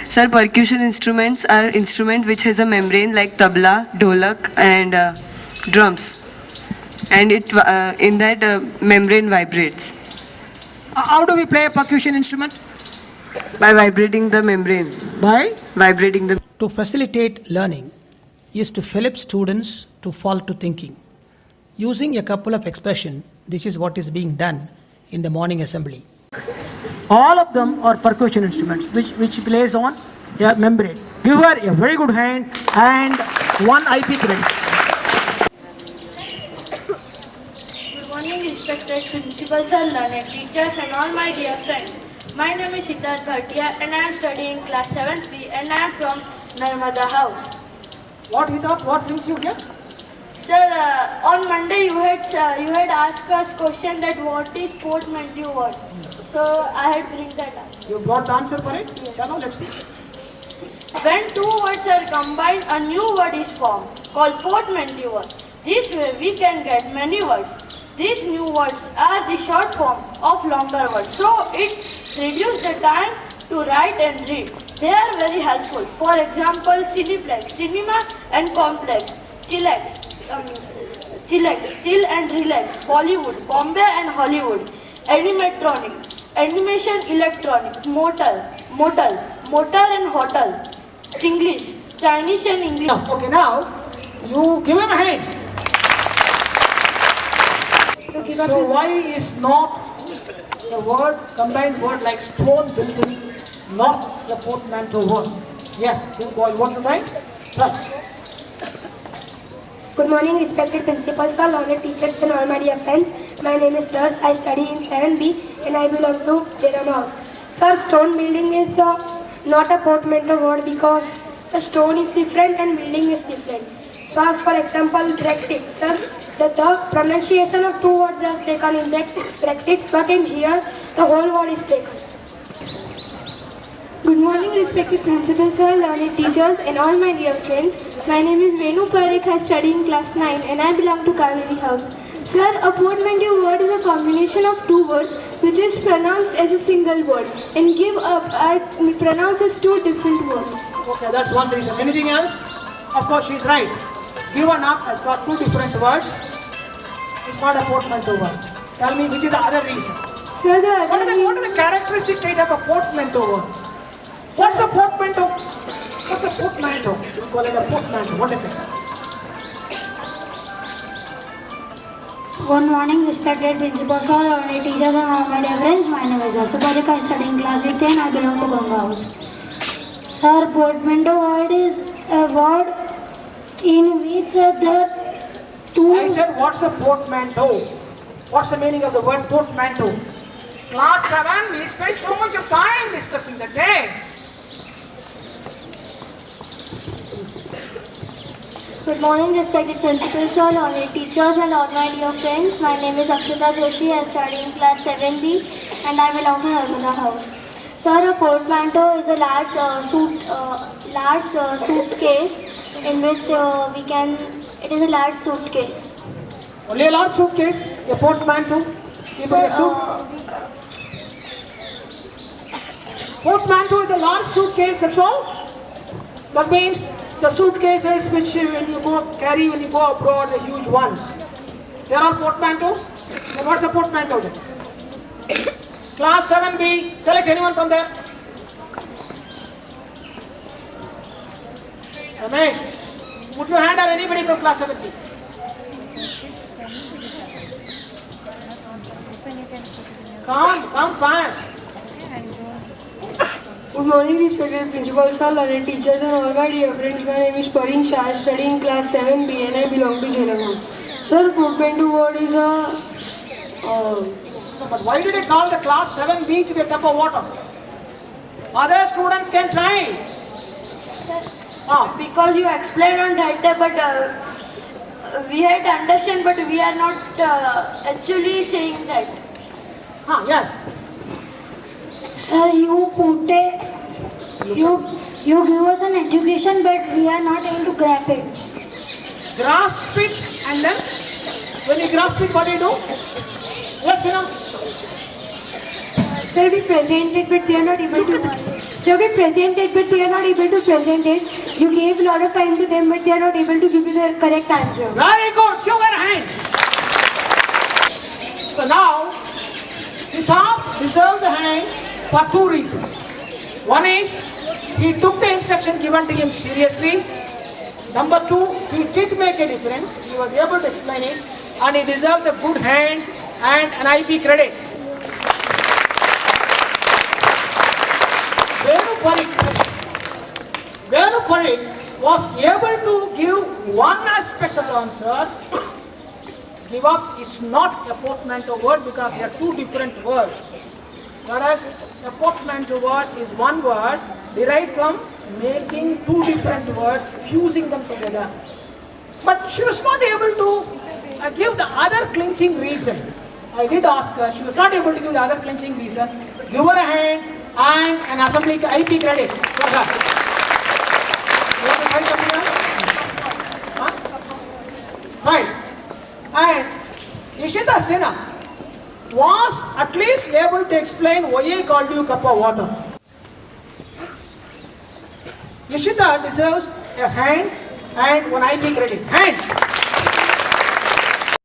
Sir, percussion instruments are instrument which has a membrane like tabla, dholak, and drums, and it in that membrane vibrates How do we play a percussion instrument? by vibrating the membrane. By Vibrating the. to facilitate learning is to help students to fall to thinking. Using a couple of expressions, this is what is being done in the morning assembly. All of them are percussion instruments which plays on a membrane. Give her a very good hand and one IP credit. Good morning, respected principals and learned teachers and all my dear friends. My name is Siddharth Bhatia and I am studying class 7th B and I am from Narmada House. What brings you here? Sir, on Monday you had asked us question that what is portmanteau word. So I had bring that up. You brought the answer for it? Chalo, let's see. When two words are combined, a new word is formed called portmanteau word. This way we can get many words. These new words are the short form of longer words. So it reduces the time to write and read. They are very helpful. For example, cineplex, cinema and complex, chillax, chill and relax, Bollywood, Bombay and Hollywood, animatronic, animation electronic, motor and hotel, English, Chinese and English. Okay, now you give him a hand. So why is not the word combined word like stone building not a portmanteau word? Yes, this boy, you want to try? Try. Good morning, respected principals, all honored teachers and all my dear friends. My name is Dars. I study in 7B and I belong to Jairam House. Sir, stone building is not a portmanteau word because the stone is different and building is different. So, for example, Brexit. Sir, the pronunciation of two words are taken in that Brexit, but in here the whole word is taken. Good morning, respected principals, sir, learned teachers, and all my dear friends. My name is Venu Parekh. I study in class 9 and I belong to Kaveri House. Sir, a portmanteau word is a combination of two words which is pronounced as a single word and are pronounced as two different words. Okay, that's one reason. Anything else? Of course, she's right. Given up has got two different words. It's not a portmanteau word. Tell me which is the other reason. Sir, What are the characteristic trait of a portmanteau word? What's a portmanteau? What's a portmanteau? We call it a portmanteau. What is it? Good morning, respected principals, all our teachers and all my dear friends. My name is Asu Parekh. I study in class 8 and I belong to Ganga House. Sir, portmanteau word is a word in which the two... I said, what's a portmanteau? What's the meaning of the word portmanteau? Class 7, we spent so much of time discussing the day. Good morning, respected principals, all honored teachers and all my dear friends. My name is Akshita Joshi. I study in class 7B and I belong to Narmada House. Sir, a portmanteau is a large suitcase in which it is a large suitcase. Only a large suitcase, a portmanteau. Keep it a suit. Portmanteau is a large suitcase, that's all. That means the suitcases which when you go abroad, the huge ones. They are all portmanteaus. Then what's a portmanteau then? Class 7B, select anyone from there. Ramesh, put your hand on anybody from class 7B. Come fast. Good morning, respected principals, all learned teachers, and all my dear friends. My name is Parin Shah. I study in class 7B and I belong to Jairam House. Sir, portmanteau word is a... But why did I call the class 7B to be a tub of water? Other students can try. Because you explained on that, but we had understand, but we are not actually saying that. Yes. Sir, you give us an education, but we are not able to grasp it. Grasp it, and then when you grasp it, what do you do? Yes, Sir, we present it, but they are not able to. So we present it, but they are not able to present it. You gave a lot of time to them, but they are not able to give you the correct answer. Very good. Give her a hand. So now, the top deserves a hand for two reasons. One is, he took the instruction given to him seriously. Number two, he did make a difference. He was able to explain it, and he deserves a good hand and an IP credit. Venu Parik was able to give one aspect of the answer. Give up is not a portmanteau word because they are two different words. Whereas a portmanteau word is one word derived from making two different words, fusing them together. But she was not able to give the other clinching reason. I did ask her, she was not able to give the other clinching reason. Give her a hand and an assembly IP credit for her. You want to try something else? Huh? Right. And Ishita Sinha was at least able to explain why I called you cup of water. Ishita deserves a hand and one IP credit. Hand.